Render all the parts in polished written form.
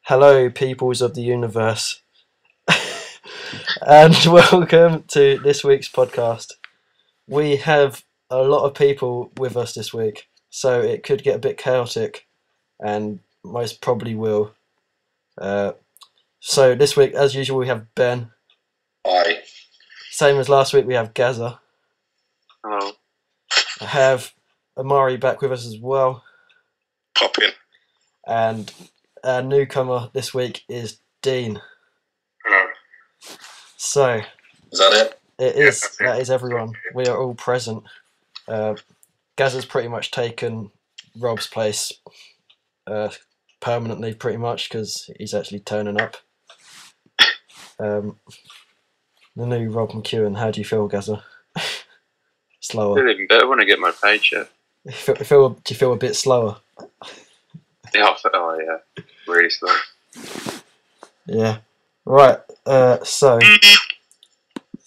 Hello, peoples of the universe, and welcome to this week's podcast. We have a lot of people with us this week, so it could get a bit chaotic, and most probably will. So this week, as usual, we have Ben. Hi. Same as last week, we have Gaza. Hello. I have Amari back with us as well, Pop in. and our newcomer this week is Dean. Hello. So Is that it? it Yeah, is. that's it. That is everyone. We are all present. Gaza's pretty much taken Rob's place permanently, pretty much, because he's actually turning up. The new Rob McEwen. How do you feel, Gaza? Slower. Feel even better when I get my paycheck. Do you feel a bit slower? Yeah, yeah, really slow. Yeah. Right. So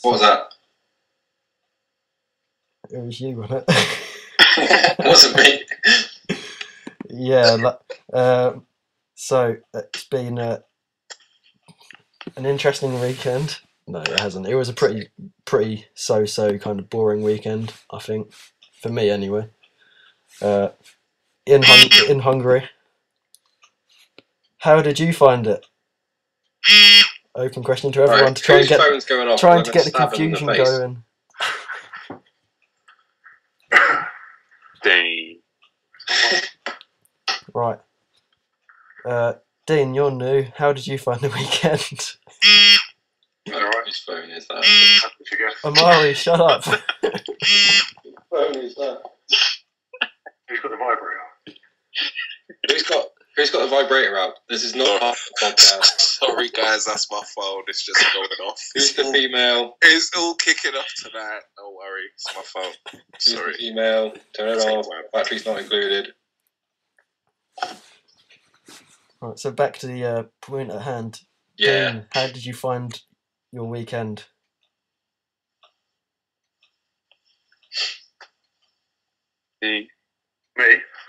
What was that? it was you, wasn't it? It wasn't me. Yeah. So it's been an interesting weekend. No, it hasn't. It was a pretty so kind of boring weekend, I think, for me anyway. In Hungary. How did you find it? Open question to everyone Right, to try and whose get phone's going off? trying I'm to gonna get the stab him in confusion face. going. Dang. Right. Dean, you're new. How did you find the weekend? Alright, whose phone is that? Happy to guess. Amari, shut up. Whose phone is that? Who's got the vibrator? Who's got the vibrator out? This is not part of the podcast. Sorry guys, that's my phone. It's just going off. Who's the female? It's all kicking off tonight. Don't worry, it's my phone. Who's the Sorry. female? Turn it off. Battery's not included. Right, so back to the point at hand. Yeah. Dean, how did you find your weekend? Me?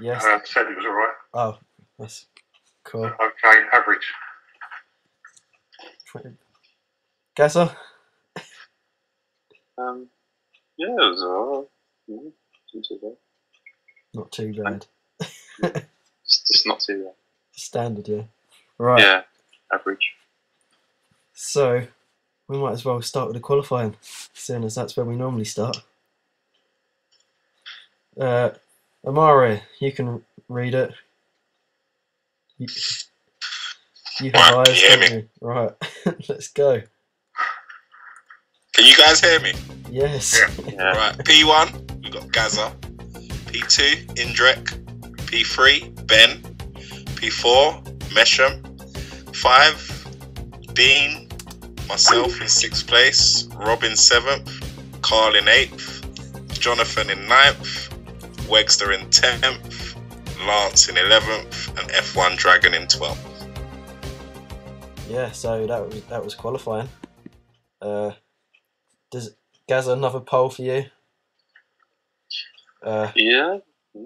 Yes. Said it was alright. Oh, that's cool. Okay, average. Gaza? Yeah, it was alright. Yeah, not too bad. Not too bad. It's just not too bad. Standard, yeah. Right. Yeah, average. So we might as well start with the qualifying, seeing as that's where we normally start. Amari, you can read it. You have Right, eyes, can you hear don't you? Right, let's go. Can you guys hear me? Yes. Yeah. Right, P1, we got Gaza. P2, Indrek. P3, Ben. P4, Mesham. 5, Dean. Myself in 6th place. Rob in 7th. Carl in 8th. Jonathan in 9th. Wegster in 10th. Lance in 11th. And F1 Dragon in 12th. Yeah. So that was qualifying. Does Gaza another poll for you? Yeah. I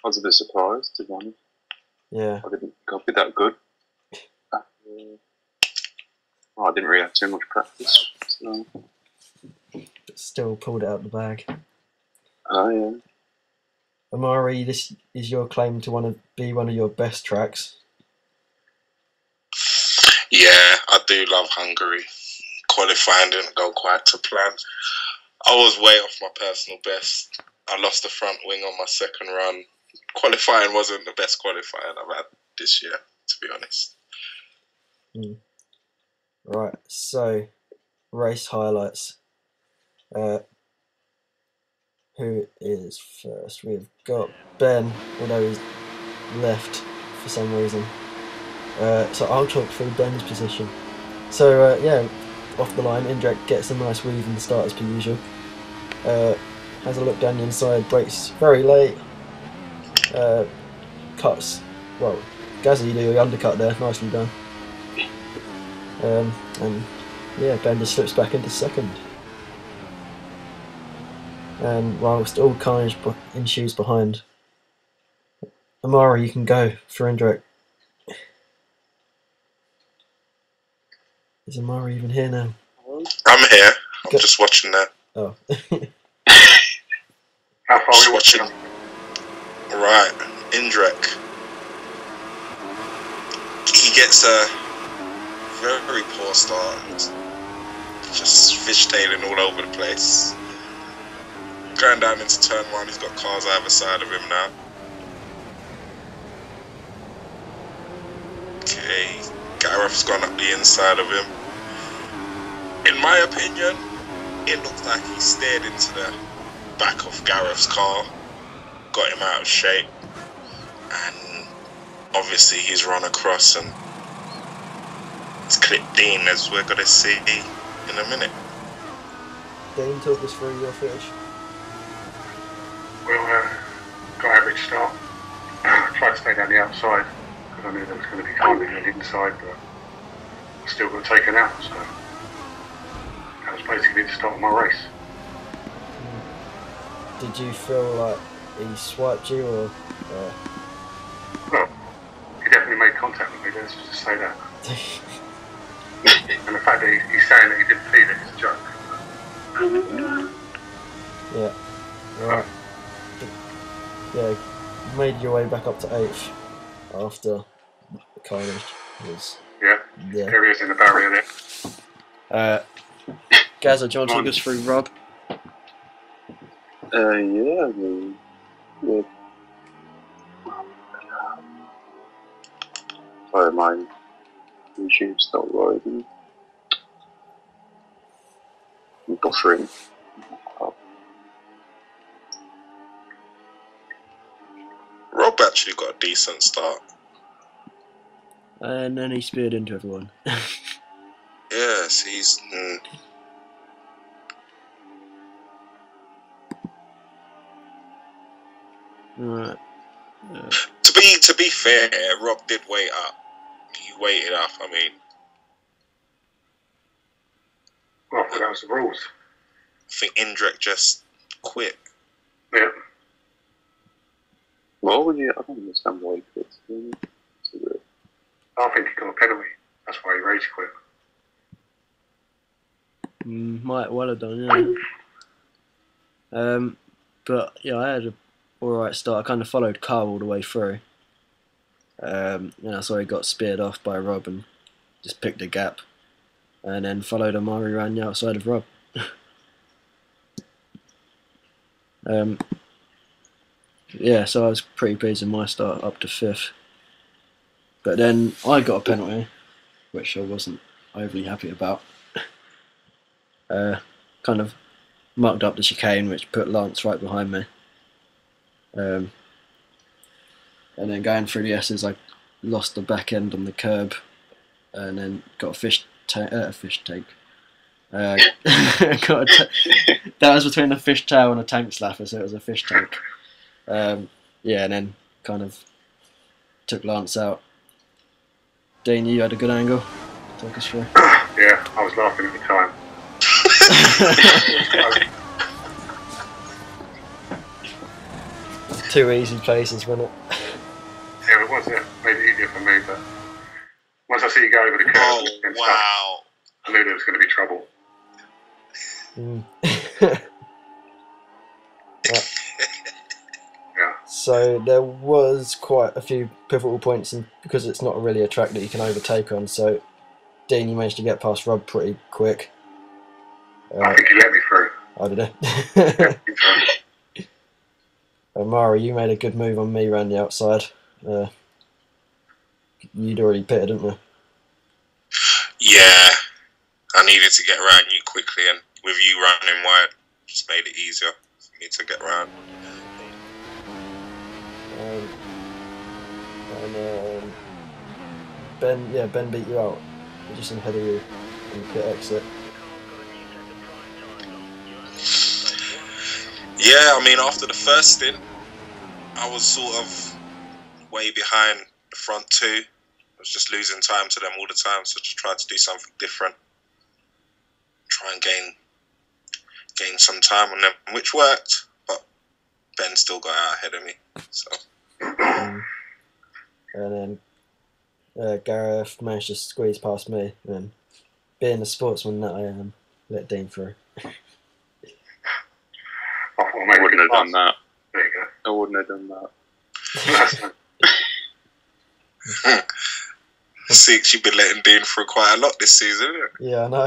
was a bit surprised, to be honest. Yeah. I didn't think I'd be that good. I didn't really have too much practice. So. Still pulled it out of the bag. Oh, yeah. Amari, this is your claim to be one of your best tracks. Yeah, I do love Hungary. Qualifying didn't go quite to plan. I was way off my personal best. I lost the front wing on my second run. Qualifying wasn't the best qualifying I've had this year, to be honest. Right, so race highlights. Who is first? We've got Ben, although he's left for some reason. So I'll talk through Ben's position. So yeah, off the line, Indrek gets a nice weave in the start as per usual. Has a look down the inside, brakes very late. Cuts, well, Gaza, you do your undercut there, nicely done. And yeah, Ben just slips back into second. And whilst all carnage ensues behind, Amara, you can go for Indrek. Is Amari even here now? I'm here. I'm Go- just watching that. Oh. How far Just are we watching? watching. Right, Indrek. He gets a very poor start. Just fishtailing all over the place. Going down into turn 1, he's got cars either side of him now. Okay, Gareth's gone up the inside of him. In my opinion, it looks like he stared into the back of Gareth's car, got him out of shape, and obviously he's run across and it's clipped Dean, as we're going to see in a minute. Dean, talk us through your footage. Well, got average start. Tried to stay down the outside because I knew there was going to be time in the inside, but I still got taken out. So that was basically the start of my race. Did you feel like he swiped you, or? Well, he definitely made contact with me. Let's just say that. And the fact that he's saying that he didn't feel it is a joke. Yeah. Right. Yeah. Made your way back up to 8th after the carnage was. Yeah. Yeah. Areas in the barrier there. Gazza, do you want to talk us through Rob? Yeah, I mean, yeah. Sorry, my YouTube's not loading. I'm buffering. Rob actually got a decent start. And then he speared into everyone. Yes, he's. Right. To be fair, Rob did wait up. He waited up. I mean, Well, I thought that was the rules. I think Indrek just quit. Yeah. What would you? I don't understand why he quit. I think he got a penalty. That's why he rage quit. Might well have done, yeah. But yeah, I had a alright start. I kind of followed Carl all the way through. So he got speared off by Rob and just picked a gap, and then followed Amari around the outside of Rob. Yeah, so I was pretty pleased with my start up to 5th. But then I got a penalty, which I wasn't overly happy about. Kind of mucked up the chicane, which put Lance right behind me. And then going through the S's, I lost the back end on the curb, and then got a fish tank. That was between a fish tail and a tank slapper, so it was a fish tank. Yeah, and then kind of took Lance out. Dean, you had a good angle. Talk us through. Yeah, I was laughing at the time. Two easy places, wasn't it? Yeah, it was. Yeah, made it easier for me. But once I see you go over the curve Oh, and stuff, wow. I knew there was going to be trouble. Yeah. So there was quite a few pivotal points, and because it's not really a track that you can overtake on, so Dean, you managed to get past Rob pretty quick. I think he let me through. I did it. Yeah, Mara, you made a good move on me around the outside. You'd already pitted, didn't you? Yeah, I needed to get around you quickly, and with you running wide, just made it easier for me to get around. Ben beat you out. Just ahead of you in the pit exit. Yeah, I mean, after the first stint, I was sort of way behind the front two. I was just losing time to them all the time, so just tried to do something different. Try and gain some time on them, which worked, but Ben still got out ahead of me. So. And then Gareth managed to squeeze past me, and being the sportsman that I am, let Dean through. I thought maybe I wouldn't have done that. There you I wouldn't have done that. go. Six, you've been letting Dean through quite a lot this season, isn't it? Yeah, I know.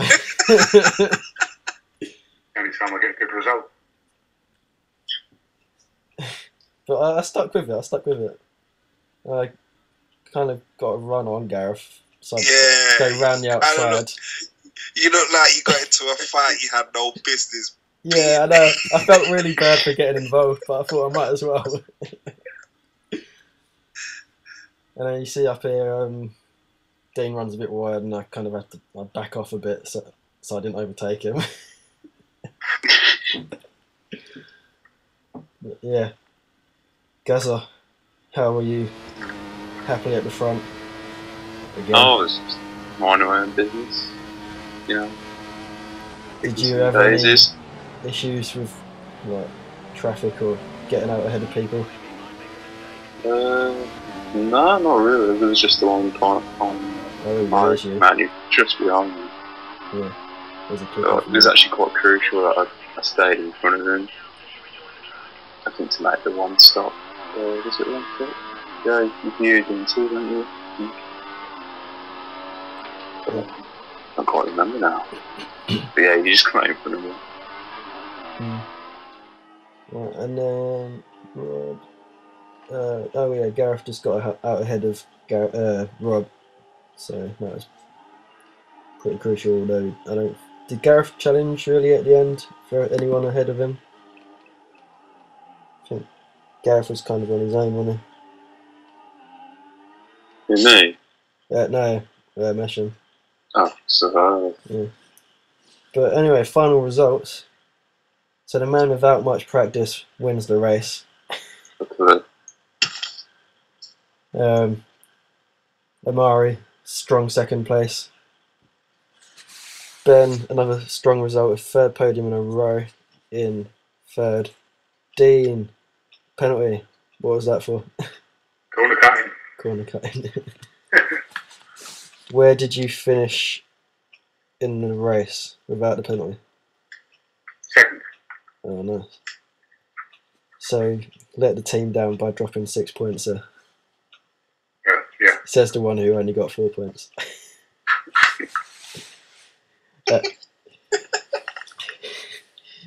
Anytime I get a good result. But I stuck with it. I kind of got a run on Gareth, so I go round the outside. You look like you got into a fight you had no business. Yeah, I know. I felt really bad for getting involved, but I thought I might as well. And then you see up here, Dean runs a bit wide, and I kind of had to back off a bit so I didn't overtake him. But yeah, Gaza, how were you? Happily at the front again. I was just minding my own business. You know. Did you have any issues with like traffic or getting out ahead of people? No, not really. It was just the one time man, you just behind me. Yeah, there's a It was actually quite crucial that I stayed in front of him. I think to make the one stop. Was it one stop? Yeah, you viewed into, don't you? I can't quite remember now. But yeah, you just come out in front of me. Right, and then Rob. Gareth just got out ahead of Rob, so that was pretty crucial. Although I don't. Did Gareth challenge really at the end for anyone ahead of him? I think Gareth was kind of on his own, wasn't Who, me? he? No, Mesham. Oh, so Yeah. But anyway, final results. So the man without much practice wins the race. okay. Amari, strong second place. Ben, another strong result, a third podium in a row in third. Dean, penalty. What was that for? Corner cutting. Corner cutting. Where did you finish in the race without the penalty? Second. Oh, nice. So let the team down by dropping 6 points there. Yeah. Says the one who only got 4 points.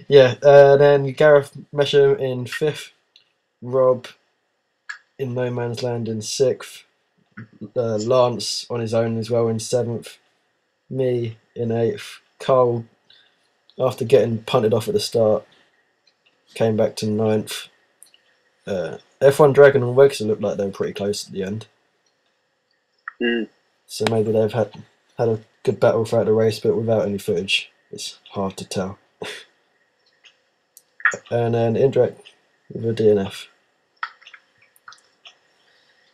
Then Gareth Mesham in 5th, Rob in no man's land in 6th, Lance on his own as well in 7th, me in 8th, Carl, after getting punted off at the start, came back to 9th. F1 Dragon and Wexer looked like they were pretty close at the end. So maybe they've had a good battle throughout the race, but without any footage, it's hard to tell. And then Indirect with a DNF.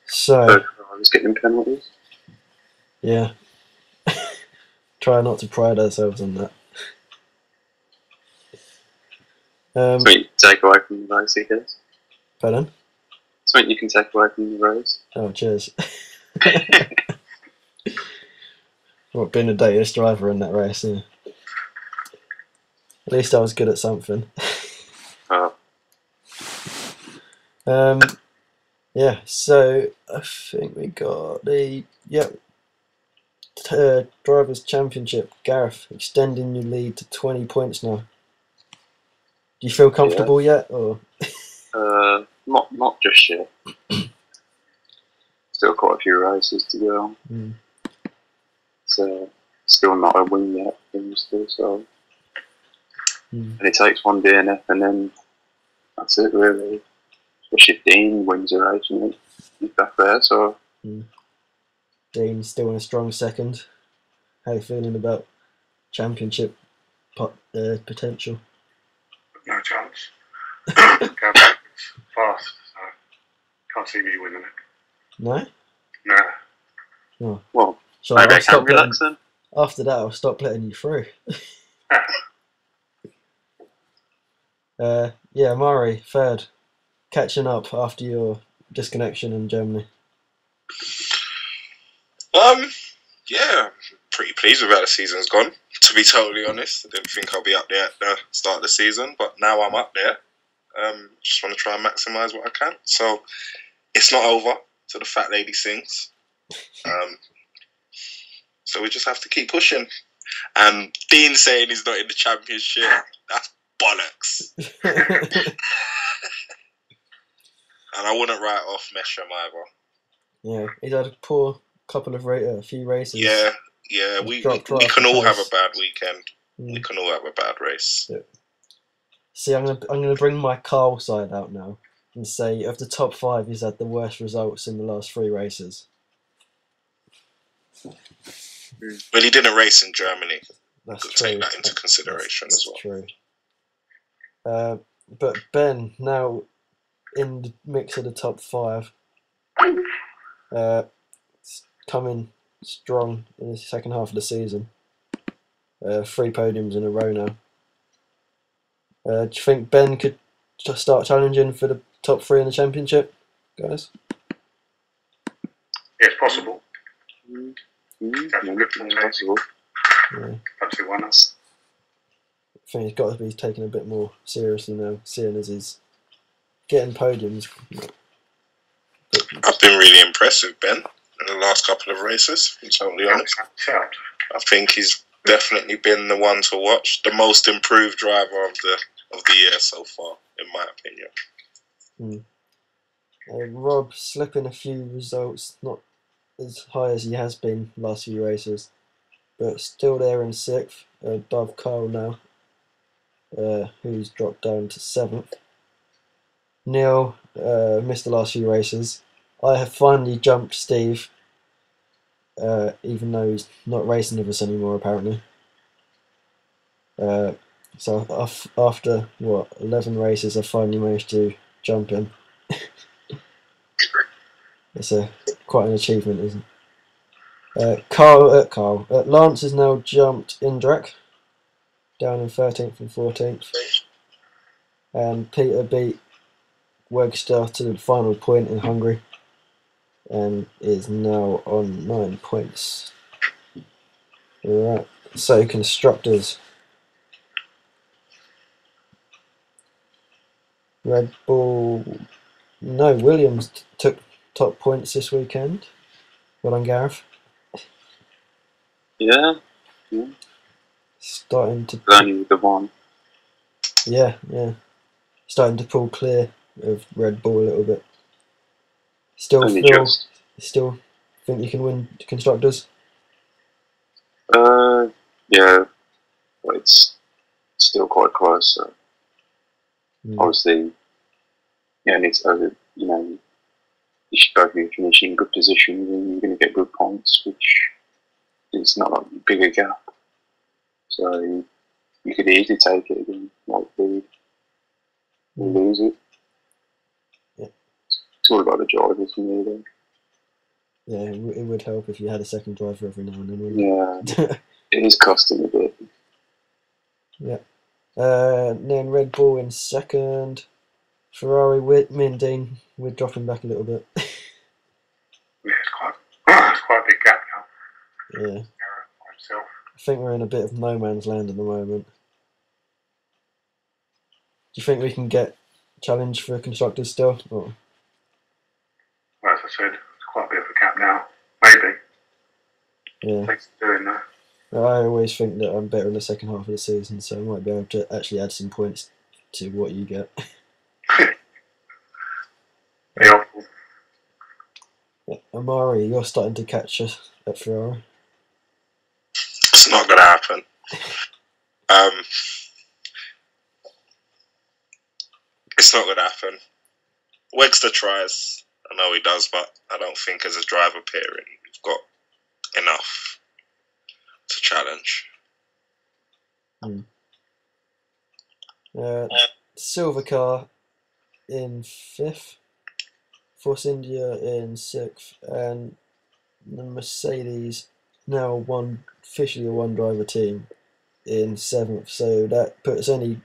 So I was getting penalties. yeah, try not to pride ourselves on that. Something you can take away from the race, I guess. Pardon? Something you can take away from the race. Oh, cheers. What, being a dataist driver in that race, yeah. At least I was good at something. Oh. Yeah, so I think we got the Drivers' Championship. Gareth, extending your lead to 20 points now. Do you feel comfortable yet, or? Not just yet. Still quite a few races to go. So still not a win yet. So and it takes one DNF and then that's it really. Especially if Dean wins a race, you know, he's back there. So Dean's still in a strong second. How are you feeling about championship potential? No chance. Go backwards fast, so can't see me winning it. No? Nah. Oh. well, So maybe I I'll can stop relax then. after that, I'll stop letting you through. Mari, third. Catching up after your disconnection in Germany. Yeah, pretty pleased with how the season's gone. To be totally honest, I didn't think I'll be up there at the start of the season, but now I'm up there. Just want to try and maximise what I can. So it's not over till the fat lady sings. So we just have to keep pushing. And Dean saying he's not in the championship, that's bollocks. And I wouldn't write off Mesham either. Yeah, he's had a poor couple of few races. Yeah, we can all have a bad weekend. We can all have a bad race. Yeah. See, I'm gonna bring my Carl side out now and say of the top 5, he's had the worst results in the last 3 races. Well, he didn't race in Germany. That's true. Take that into consideration as well. True. But Ben, now in the mix of the top 5, coming strong in the second half of the season. 3 podiums in a row now. Do you think Ben could start challenging for the top 3 in the championship, guys? Yes, possible. Possible. Yeah. Absolutely why not? I think he's got to be taken a bit more seriously now, seeing as he's getting podiums. I've been really impressed with Ben in the last couple of races, to be totally honest. I think he's definitely been the one to watch, the most improved driver of the year so far, in my opinion. Rob slipping a few results, not as high as he has been last few races, but still there in 6th, above Carl now, who's dropped down to 7th. Neil missed the last few races. I have finally jumped Steve, even though he's not racing with us anymore apparently. So after 11 races, I finally managed to jump him. It's quite an achievement, isn't it? Lance has now jumped Indrek down in 13th and 14th, and Peter beat Wegster to the final point in Hungary and is now on 9 points. Alright, so constructors. Red Bull. No, Williams took top points this weekend. Well done, Gareth. Yeah. Starting to. Only the one. Yeah. Starting to pull clear of Red Bull a little bit. Still think you can win constructors? Yeah. But it's still quite close. So. Obviously, you should both be finishing in good positions and you're going to get good points, which is not a bigger gap. So you could easily take it and lose it. Yeah. It's all about the drivers for me then. Yeah, it would help if you had a second driver every now and then, wouldn't it? It is costing a bit. Yeah. Then Red Bull in 2nd. Ferrari, me and Dean, we're dropping back a little bit. Yeah, it's quite a big gap now. Yeah. I think we're in a bit of no man's land at the moment. Do you think we can get challenged for constructors still? Or? Well, as I said, it's quite a bit of a gap now. Maybe. Yeah. Thanks for doing that. I always think that I'm better in the second half of the season, so I might be able to actually add some points to what you get. Yeah. Amari, you're starting to catch us at Ferrari. It's not going to happen. It's not going to happen. Wegster tries. I know he does, but I don't think as a driver pairing we've got enough to challenge. Silver car in 5th, Force India in 6th, and the Mercedes now officially a one driver team in 7th. So that puts any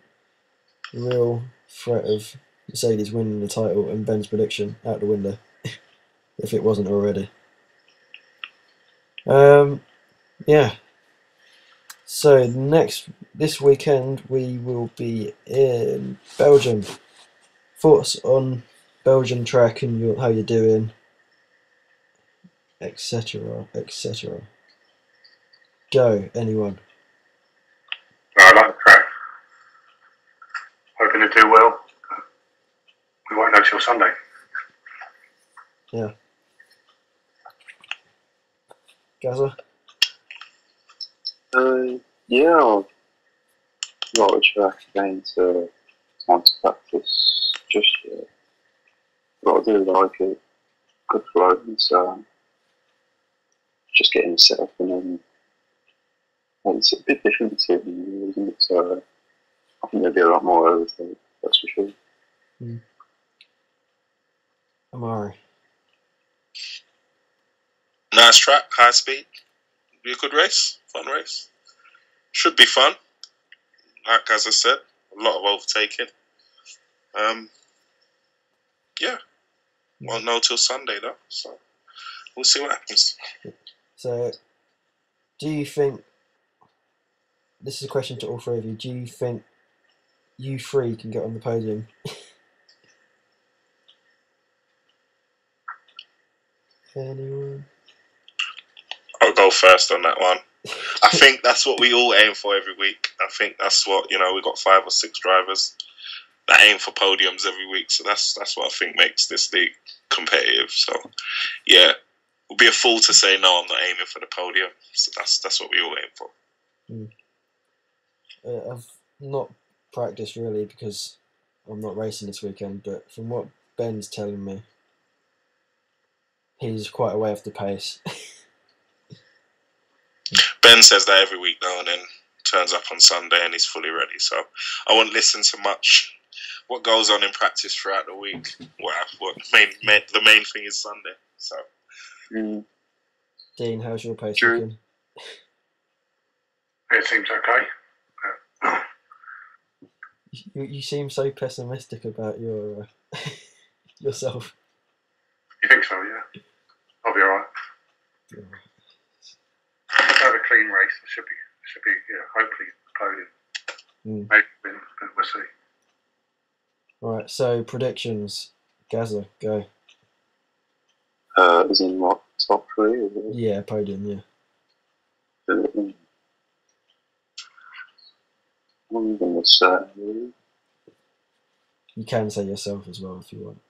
real threat of Mercedes winning the title and Ben's prediction out the window, if it wasn't already. Yeah, So this weekend we will be in Belgium. Thoughts on Belgian track and how you're doing, etc., etc. Go, anyone. I like the track. Hoping to do well. We won't know till Sunday. Yeah. Gaza? Yeah, I've got a track again to time to practice just yet. But I do like it. Good flow, so just getting set up and then it's a bit different to the isn't it? So I think there'll be a lot more overtake, that's for sure. Amari. Nice track, high speed. Be a good race, fun race. Should be fun. Like as I said, a lot of overtaking. Yeah, won't know till Sunday though, so we'll see what happens. So, do you think, this is a question to all three of you, do you think you three can get on the podium? Anyone? I'll go first on that one. I think that's what we all aim for every week. I think that's what, we got 5 or 6 drivers that aim for podiums every week. So that's what I think makes this league competitive. So yeah, it would be a fool to say no, I'm not aiming for the podium. So that's what we all aim for. I've not practiced really because I'm not racing this weekend, but from what Ben's telling me, he's quite a way off the pace. Ben says that every week though, and then turns up on Sunday and he's fully ready. So I won't listen to much what goes on in practice throughout the week. The main thing is Sunday. So Dean, how's your pace True. looking? It seems okay. You seem so pessimistic about your yourself. You think so, yeah? I'll be alright. Yeah. Have a clean race. It should be, hopefully podium. Maybe win, but we'll see. Alright, so predictions. Gaza, go. As in what, top 3? Or Yeah, podium, yeah. I'm going to say... You can say yourself as well if you want.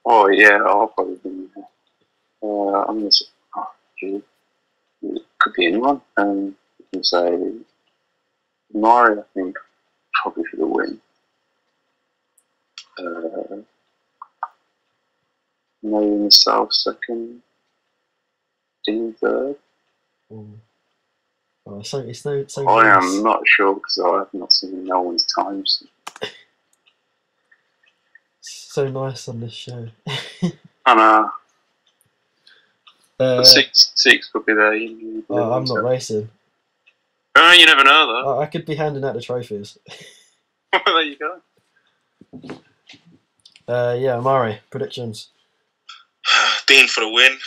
Oh yeah, I'll probably be I'm going to say... it could be anyone. You can say... Mari, I think, probably for the win. Maybe myself second. Dean third. Oh, so it's no so I nice. am not sure because I have not seen no one's times. So nice on this show. I know. Uh, six could be there. I'm not racing. You never know though. I could be handing out the trophies. There you go. Yeah, Amari, predictions. Dean for the win.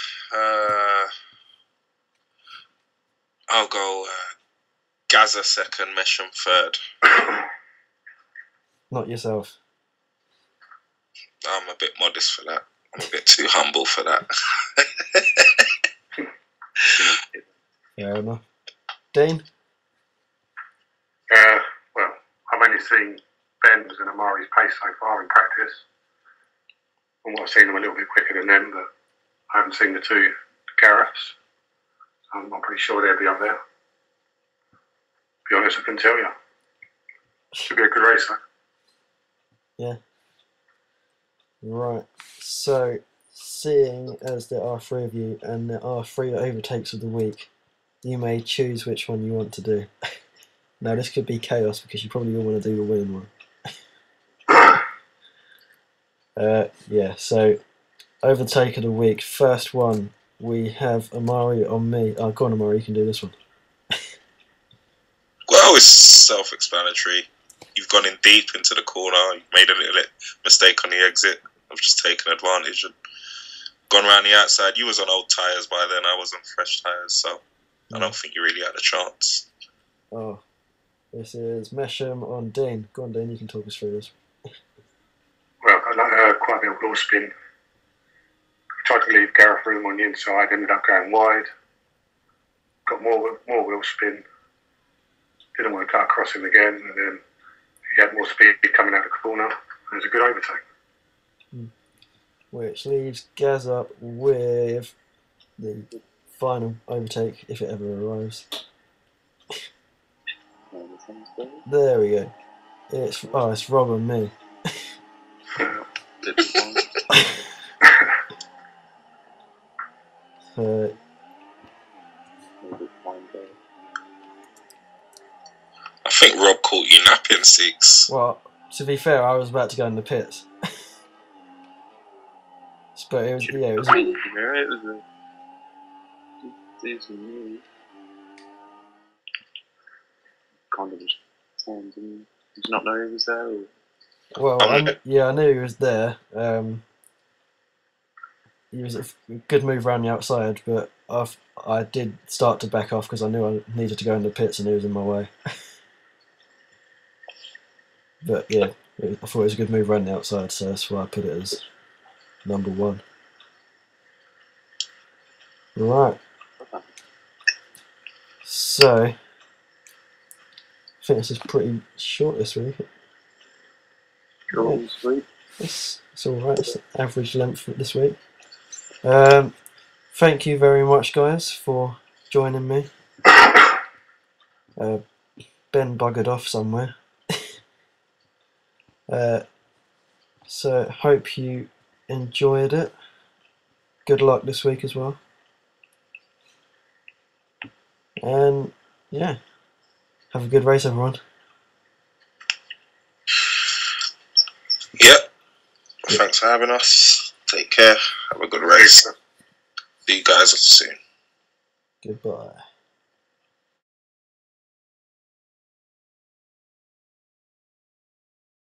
I'll go Gaza second, Mesham third. Not yourself. I'm a bit modest for that. I'm a bit too humble for that. Fair enough. Dean? Well, I've only seen Ben's and Amari's pace so far in practice. From what I've seen them a little bit quicker than them, but I haven't seen the two Gareths. I'm pretty sure they'll be up there. To be honest, I can tell you. Should be a good race, though. Yeah. Right. So, seeing as there are 3 of you and there are 3 overtakes of the week, you may choose which one you want to do. Now, this could be chaos because you probably all want to do the winning one. Yeah, so overtake of the week. First one, we have Amari on me. Oh, go on, Amari, you can do this one. Well, it's self-explanatory. You've gone in deep into the corner. You've made a little mistake on the exit. I've just taken advantage and gone around the outside. You was on old tyres by then. I was on fresh tyres, so I don't think you really had a chance. Oh, this is Mesham on Dean. Go on, Dean, you can talk us through this. Well, I got quite a bit of wheel spin. Tried to leave Gareth room on the inside, ended up going wide. Got more wheel spin. Didn't want to cut across him again, and then he had more speed coming out the corner. It was a good overtake. Which leaves Gaz up with the final overtake, if it ever arrives. There we go. It's Rob and me. I think Rob caught you napping, Six. Well, to be fair, I was about to go in the pits. But it was, yeah, it was. It was a decent move. Kind of just turned and did you not know he was there? Or? Well, I knew he was there. He was a good move around the outside, but I did start to back off because I knew I needed to go in the pits and he was in my way. But yeah, I thought it was a good move around the outside, so that's why I put it as number 1. Right. So, I think this is pretty short this week. Short and sweet. It's alright, it's average length this week. Thank you very much, guys, for joining me. Ben buggered off somewhere. So, hope you enjoyed it. Good luck this week as well. And, yeah, have a good race, everyone. Yep. Thanks for having us. Take care. Have a good race. See you guys soon. Goodbye.